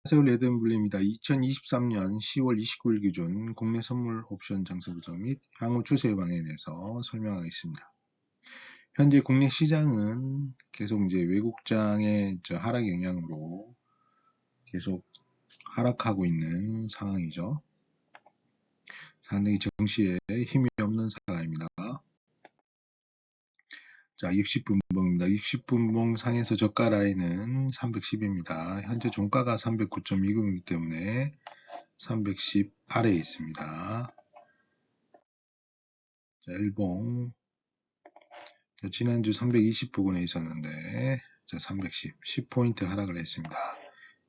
안녕하세요. 레드앤블루입니다. 2023년 10월 29일 기준 국내 선물 옵션 장세 부정 및 향후 추세 방향에 대해서 설명하겠습니다. 현재 국내 시장은 계속 이제 외국장의 하락 영향으로 계속 하락하고 있는 상황이죠. 상당히 증시에 힘이 없는 상황입니다. 자, 60분봉입니다. 60분봉 상에서 저가 라인은 310입니다. 현재 종가가 309.20이기 때문에 310 아래에 있습니다. 자, 일봉. 자, 지난주 320 부근에 있었는데, 자, 310, 10포인트 하락을 했습니다.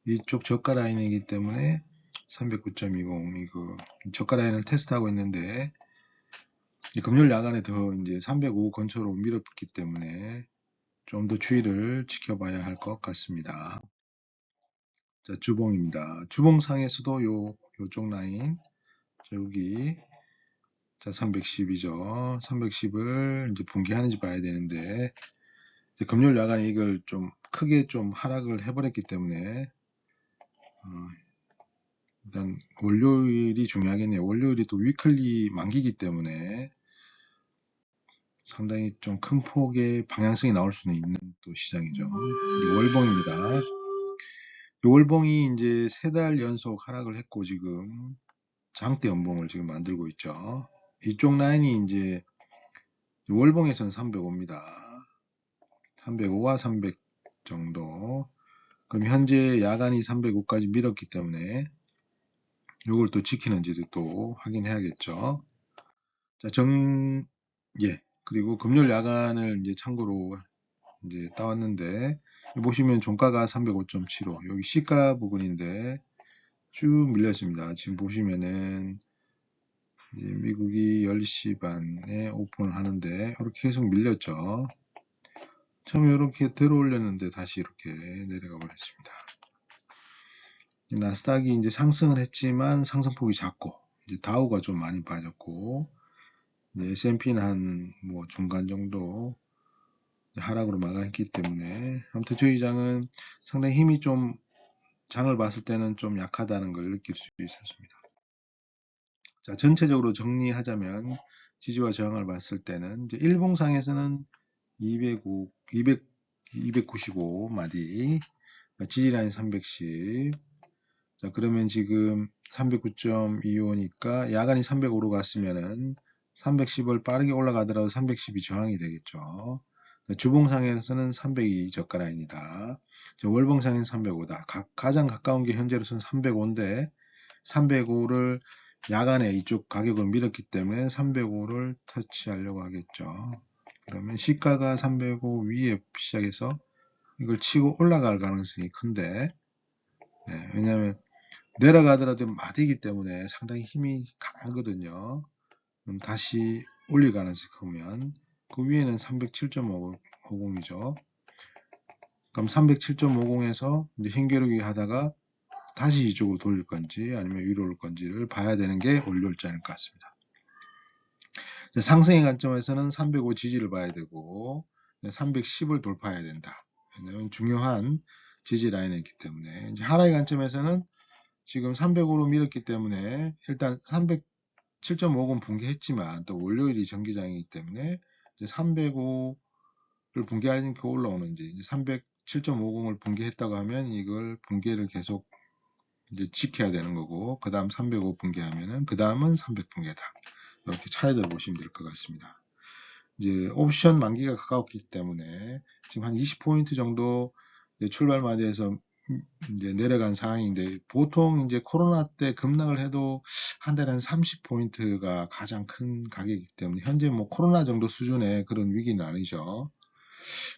이쪽 저가 라인이기 때문에 309.20, 이거, 저가 라인을 테스트하고 있는데, 금요일 야간에 더 이제 305 근처로 밀어붙기 때문에 좀 더 주의를 지켜봐야 할 것 같습니다. 자, 주봉입니다. 주봉상에서도 요쪽 라인, 자, 여기, 자, 310이죠. 310을 이제 붕괴하는지 봐야 되는데, 이제 금요일 야간에 이걸 좀 크게 좀 하락을 해버렸기 때문에, 일단 월요일이 중요하겠네요. 월요일이 또 위클리 만기이기 때문에 상당히 좀 큰 폭의 방향성이 나올 수는 있는 또 시장이죠. 월봉입니다. 월봉이 이제 3달 연속 하락을 했고 지금 장대 연봉을 지금 만들고 있죠. 이쪽 라인이 이제 월봉에서는 305입니다. 305와 300 정도. 그럼 현재 야간이 305까지 밀었기 때문에 이걸 또 지키는지도 또 확인해야겠죠. 자, 그리고 금요일 야간을 이제 참고로 이제 따왔는데, 보시면 종가가 305.75, 여기 시가 부분인데 쭉 밀렸습니다. 지금 보시면은 미국이 10시 반에 오픈을 하는데 이렇게 계속 밀렸죠. 처음에 이렇게 들어올렸는데 다시 이렇게 내려가 버렸습니다. 나스닥이 이제 상승을 했지만 상승폭이 작고, 이제 다우가 좀 많이 빠졌고, S&P는 한 뭐 중간 정도 하락으로 마감했기 때문에, 아무튼 저희 장은 상당히 힘이 좀 장을 봤을 때는 좀 약하다는 걸 느낄 수 있었습니다. 자, 전체적으로 정리하자면 지지와 저항을 봤을 때는 이제 일봉상에서는 295 마디, 지지라인 310. 자, 그러면 지금 309.25니까 야간이 305로 갔으면은 310을 빠르게 올라가더라도 310이 저항이 되겠죠. 주봉상에서는 300이 저가 라인이다. 월봉상에는 305다. 가장 가까운 게 현재로서는 305인데 305를 야간에 이쪽 가격을 밀었기 때문에 305를 터치하려고 하겠죠. 그러면 시가가 305 위에 시작해서 이걸 치고 올라갈 가능성이 큰데, 왜냐하면 내려가더라도 마디이기 때문에 상당히 힘이 강하거든요. 그럼 다시 올릴 가능성이 크면 그 위에는 307.50이죠. 그럼 307.50에서 이제 힘겨루기 하다가 다시 이쪽으로 돌릴 건지 아니면 위로 올 건지를 봐야 되는 게 월요일지 않을 것 같습니다. 상승의 관점에서는 305 지지를 봐야 되고 310을 돌파해야 된다. 왜냐하면 중요한 지지 라인이 있기 때문에, 이제 하락의 관점에서는 지금 305로 밀었기 때문에 일단 307.50 붕괴했지만 또 월요일이 정기장이기 때문에 이제 305를 붕괴하니까 올라오는지, 이제 307.50을 붕괴했다고 하면 이걸 붕괴를 계속 이제 지켜야 되는 거고, 그 다음 305 붕괴하면은 그 다음은 300 붕괴다. 이렇게 차이를 보시면 될 것 같습니다. 이제 옵션 만기가 가까웠기 때문에 지금 한 20포인트 정도 출발 마디에서 이제 내려간 상황인데, 보통 이제 코로나 때 급락을 해도 한 달에 한 30포인트가 가장 큰 가격이기 때문에 현재 뭐 코로나 정도 수준의 그런 위기는 아니죠.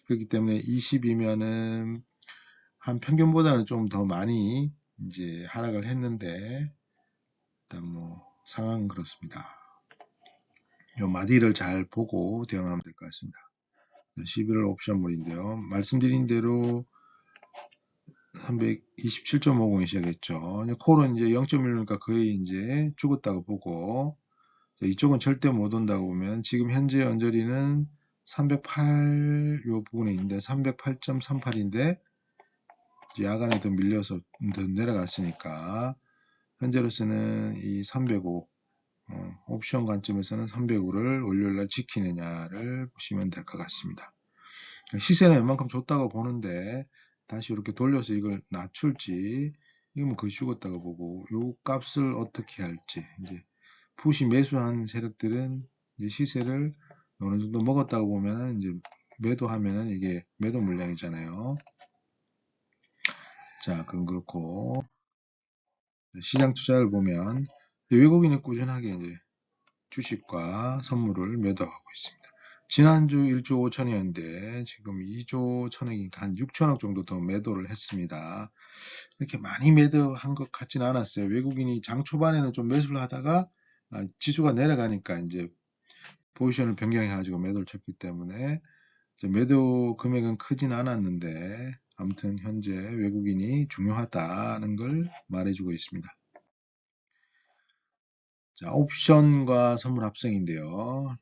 그렇기 때문에 20이면은 한 평균보다는 좀 더 많이 이제 하락을 했는데, 일단 뭐 상황은 그렇습니다. 요 마디를 잘 보고 대응하면 될 것 같습니다. 11월 옵션물인데요. 말씀드린 대로 327.50이 시작했죠. 콜은 이제 0.1니까 거의 이제 죽었다고 보고, 이쪽은 절대 못 온다고 보면 지금 현재 언저리는 308 요 부분에 있는데 308.38인데 야간에 더 밀려서 더 내려갔으니까 현재로서는 이 305 옵션 관점에서는 305를 월요일날 지키느냐를 보시면 될 것 같습니다. 시세는 웬만큼 줬다고 보는데 다시 이렇게 돌려서 이걸 낮출지 이건 뭐 거의 죽었다고 보고 요 값을 어떻게 할지 이제 푸시 매수한 세력들은 이제 시세를 어느 정도 먹었다고 보면은 이제 매도하면은 이게 매도 물량이잖아요. 자, 그럼 그렇고 시장 투자를 보면 외국인이 꾸준하게 이제 주식과 선물을 매도하고 있습니다. 지난주 1조 5천이었는데 지금 2조 천억이니까 한 6천억 정도 더 매도를 했습니다. 이렇게 많이 매도한 것 같지는 않았어요. 외국인이 장 초반에는 좀 매수를 하다가 지수가 내려가니까 이제 포지션을 변경해가지고 매도를 쳤기 때문에 매도 금액은 크진 않았는데 아무튼 현재 외국인이 중요하다는 걸 말해주고 있습니다. 자, 옵션과 선물 합성인데요.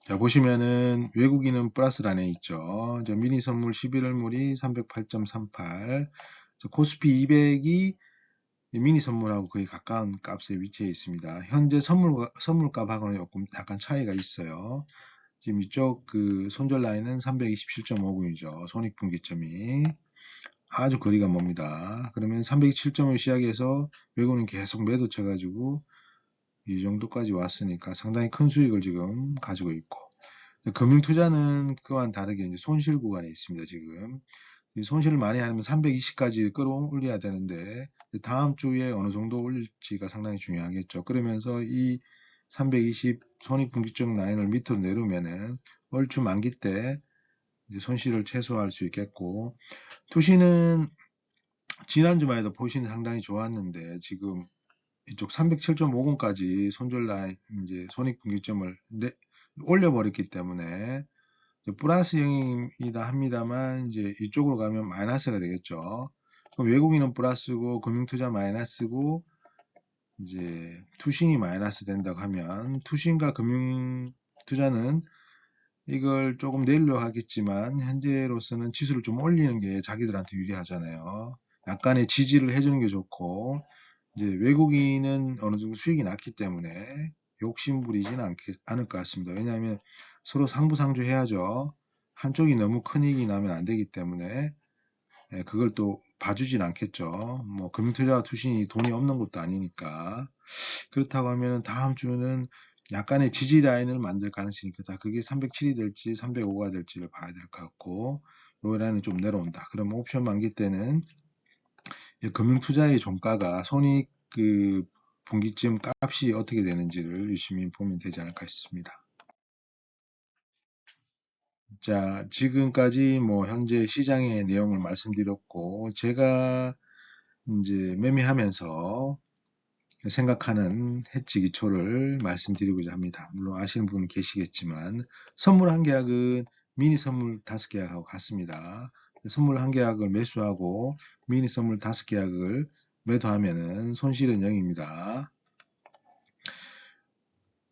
자, 보시면은 외국인은 플러스 란에 있죠. 미니 선물 11월물이 308.38. 코스피 200이 미니 선물하고 거의 가까운 값에 위치해 있습니다. 현재 선물값하고는 조금 약간 차이가 있어요. 지금 이쪽 그 손절 라인은 327.50이죠. 손익분기점이 아주 거리가 멉니다. 그러면 327점을 시작해서 외국인은 계속 매도 쳐가지고 이 정도까지 왔으니까 상당히 큰 수익을 지금 가지고 있고 금융투자는 그와는 다르게 이제 손실 구간에 있습니다. 지금 손실을 많이 하면 320까지 끌어올려야 되는데 다음 주에 어느 정도 올릴지가 상당히 중요하겠죠. 그러면서 이 320 손익분기점 라인을 밑으로 내려오면은 얼추 만기 때 이제 손실을 최소화할 수 있겠고 투시는 지난주만 해도 포신이 상당히 좋았는데 지금 이쪽 307.50까지 손절 라인 이제 손익분기점을 올려버렸기 때문에 플러스 형이다 합니다만 이제 이쪽으로 가면 마이너스가 되겠죠. 그럼 외국인은 플러스고 금융투자 마이너스고 이제 투신이 마이너스 된다고 하면 투신과 금융투자는 이걸 조금 내리려고 하겠지만 현재로서는 지수를 좀 올리는 게 자기들한테 유리하잖아요. 약간의 지지를 해주는 게 좋고 이제 외국인은 어느 정도 수익이 났기 때문에 욕심 부리지는 않을 것 같습니다. 왜냐하면 서로 상부상조 해야죠. 한쪽이 너무 큰 이익이 나면 안 되기 때문에 그걸 또 봐주진 않겠죠. 뭐 금융투자와 투신이 돈이 없는 것도 아니니까. 그렇다고 하면 다음 주는 약간의 지지 라인을 만들 가능성이 크다. 그게 307이 될지 305가 될지를 봐야 될 것 같고 요 라인은 좀 내려온다. 그럼 옵션 만기 때는 금융투자의 종가가 손익 그 분기점 값이 어떻게 되는지를 유심히 보면 되지 않을까 싶습니다. 자, 지금까지 뭐 현재 시장의 내용을 말씀드렸고 제가 이제 매매하면서 생각하는 해치 기초를 말씀드리고자 합니다. 물론 아시는 분은 계시겠지만 선물 한 계약은 미니 선물 5계약하고 같습니다. 선물 한 계약을 매수하고 미니 선물 5계약을 매도하면은 손실은 0입니다.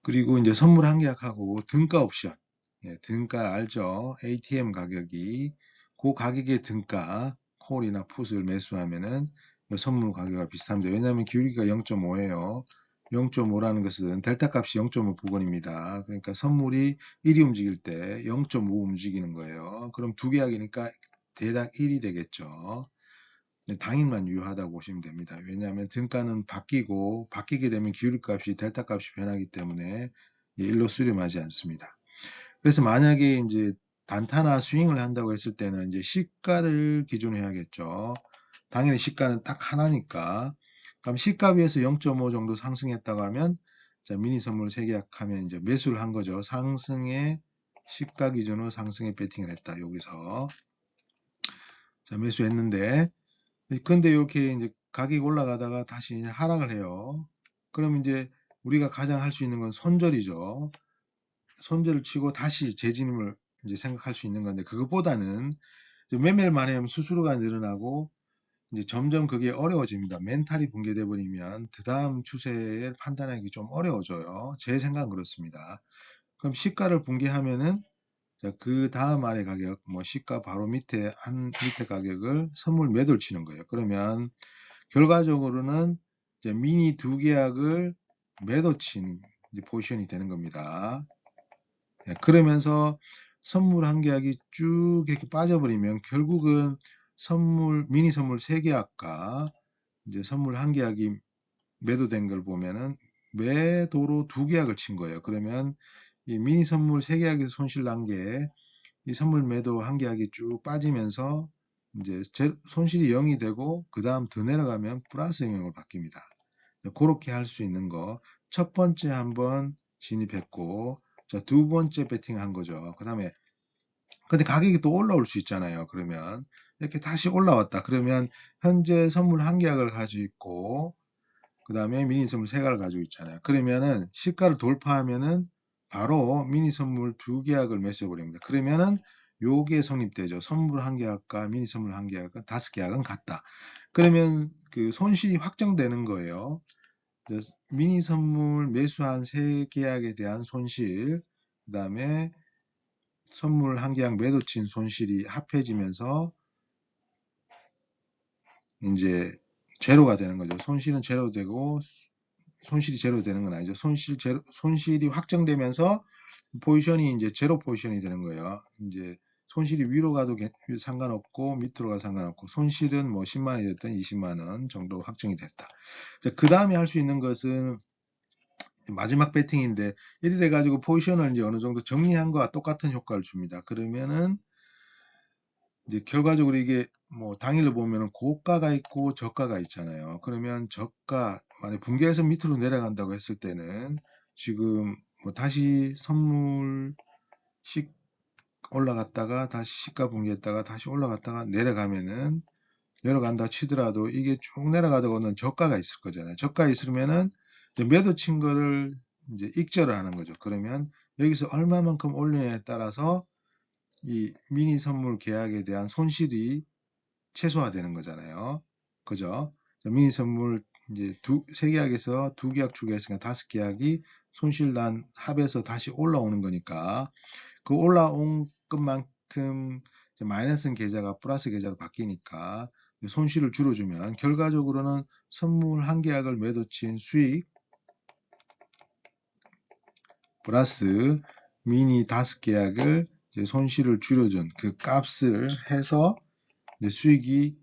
그리고 이제 선물 한 계약하고 등가 옵션, 등가 알죠? ATM 가격이 그 가격의 등가 콜이나 풋을 매수하면은 선물 가격과 비슷합니다. 왜냐하면 기울기가 0.5예요. 0.5라는 것은 델타 값이 0.5부근입니다. 그러니까 선물이 1이 움직일 때 0.5 움직이는 거예요. 그럼 두 계약이니까 대략 1이 되겠죠. 당일만 유효하다고 보시면 됩니다. 왜냐하면 등가는 바뀌고 바뀌게 되면 기울기 값이 델타 값이 변하기 때문에 일로 수렴하지 않습니다. 그래서 만약에 이제 단타나 스윙을 한다고 했을 때는 이제 시가를 기준으로 해야겠죠. 당연히 시가는 딱 하나니까. 그럼 시가 비해서 0.5 정도 상승했다고 하면 자, 미니 선물 3계약하면 이제 매수를 한 거죠. 상승의 시가 기준으로 상승에 배팅을 했다. 여기서 자, 매수했는데 근데 이렇게 이제 가격이 올라가다가 다시 이제 하락을 해요. 그럼 이제 우리가 가장 할 수 있는 건 손절이죠. 손절을 치고 다시 재진입을 이제 생각할 수 있는 건데 그것보다는 매매를 많이 하면 수수료가 늘어나고 이제 점점 그게 어려워집니다. 멘탈이 붕괴돼 버리면 그 다음 추세를 판단하기 좀 어려워져요. 제 생각은 그렇습니다. 그럼 시가를 붕괴하면은 자, 그 다음 아래 가격, 뭐 시가 바로 밑에 밑에 가격을 선물 매도를 치는 거예요. 그러면 결과적으로는 이제 미니 두 계약을 매도 친 포지션이 되는 겁니다. 예, 그러면서 선물 한 계약이 쭉 이렇게 빠져버리면 결국은 미니 선물 세 계약과 이제 선물 한 계약이 매도된 걸 보면은 매도로 두 계약을 친 거예요. 그러면 이 미니 선물 세 계약에서 손실 난 게 이 선물 매도 한 계약이 쭉 빠지면서 이제 손실이 0이 되고 그 다음 더 내려가면 플러스 영역으로 바뀝니다. 그렇게 할 수 있는 거. 첫 번째 한번 진입했고, 자, 두 번째 배팅 한 거죠. 그 다음에, 근데 가격이 또 올라올 수 있잖아요. 그러면, 이렇게 다시 올라왔다. 그러면, 현재 선물 한 계약을 가지고 있고, 그 다음에 미니 선물 세 개를 가지고 있잖아요. 그러면은, 시가를 돌파하면은, 바로 미니 선물 두 계약을 매수해버립니다. 그러면은, 요게 성립되죠. 선물 한 계약과 미니 선물 한 계약과 다섯 계약은 같다. 그러면 그 손실이 확정되는 거예요. 미니 선물 매수한 세 계약에 대한 손실, 그 다음에 선물 한 계약 매도 친 손실이 합해지면서 이제 제로가 되는 거죠. 손실은 제로 되고 손실이 제로 되는 건 아니죠. 손실이 확정되면서 포지션이 이제 제로 포지션이 되는 거예요. 이제 손실이 위로 가도 상관없고 밑으로 가도 상관없고 손실은 뭐 10만 원이 됐든 20만 원 정도 확정이 됐다. 그 다음에 할 수 있는 것은 마지막 배팅인데 이래 돼가지고 포지션을 이제 어느 정도 정리한 거와 똑같은 효과를 줍니다. 그러면은 이제 결과적으로 이게 뭐 당일로 보면은 고가가 있고 저가가 있잖아요. 그러면 저가 만약 붕괴해서 밑으로 내려간다고 했을 때는 지금 뭐 다시 선물식 올라갔다가 다시 시가 붕괴했다가 다시 올라갔다가 내려간다 치더라도 이게 쭉 내려가다가는 저가가 있을 거잖아요. 저가 있으면은 매도 친 거를 이제 익절을 하는 거죠. 그러면 여기서 얼마만큼 올리냐에 따라서 이 미니 선물 계약에 대한 손실이 최소화되는 거잖아요. 그죠? 미니 선물 이제 세 계약에서 두 계약 추가했으니까 다섯 계약이 손실난 합해서 다시 올라오는 거니까 그 올라온 것만큼 마이너스 계좌가 플러스 계좌로 바뀌니까 손실을 줄여주면 결과적으로는 선물 한 계약을 매도친 수익 플러스 미니 다섯 계약을 손실을 줄여준 그 값을 해서 수익이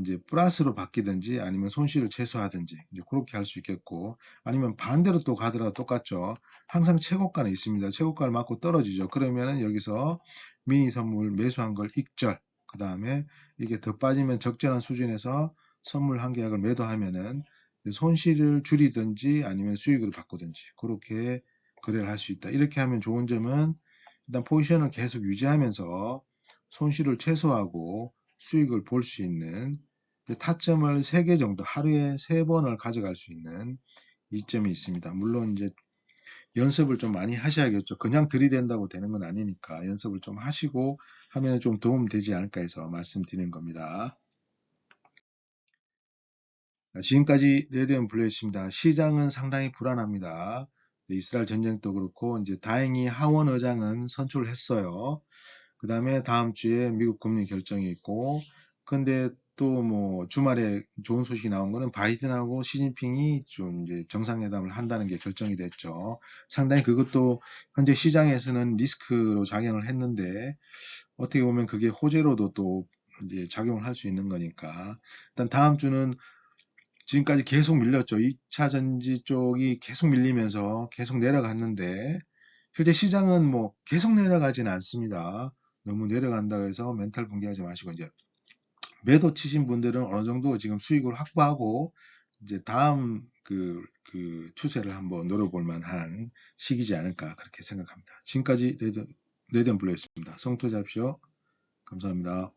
이제 플러스로 바뀌든지 아니면 손실을 최소화하든지 이제 그렇게 할 수 있겠고 아니면 반대로 또 가더라도 똑같죠. 항상 최고가는 있습니다. 최고가를 맞고 떨어지죠. 그러면은 여기서 미니 선물 매수한 걸 익절 그 다음에 이게 더 빠지면 적절한 수준에서 선물 한 계약을 매도하면은 손실을 줄이든지 아니면 수익으로 바꾸든지 그렇게 거래를 할 수 있다. 이렇게 하면 좋은 점은 일단 포지션을 계속 유지하면서 손실을 최소화하고 수익을 볼 수 있는 타점을 3개 정도 하루에 3번을 가져갈 수 있는 이점이 있습니다. 물론 이제 연습을 좀 많이 하셔야겠죠. 그냥 들이댄다고 되는 건 아니니까 연습을 좀 하시고 하면 좀 도움 되지 않을까 해서 말씀드리는 겁니다. 지금까지 레드앤 블루였습니다. 시장은 상당히 불안합니다. 이스라엘 전쟁도 그렇고 이제 다행히 하원 의장은 선출을 했어요. 그 다음에 다음 주에 미국 금리 결정이 있고, 근데 또 뭐 주말에 좋은 소식이 나온 거는 바이든하고 시진핑이 좀 이제 정상회담을 한다는 게 결정이 됐죠. 상당히 그것도 현재 시장에서는 리스크로 작용을 했는데, 어떻게 보면 그게 호재로도 또 이제 작용을 할 수 있는 거니까. 일단 다음 주는 지금까지 계속 밀렸죠. 2차 전지 쪽이 계속 밀리면서 계속 내려갔는데, 실제 시장은 뭐 계속 내려가지는 않습니다. 너무 내려간다고 해서 멘탈 붕괴하지 마시고 이제 매도 치신 분들은 어느 정도 지금 수익을 확보하고 이제 다음 그 추세를 한번 노려볼 만한 시기지 않을까 그렇게 생각합니다. 지금까지 레드앤블루였습니다. 성투자합시오. 감사합니다.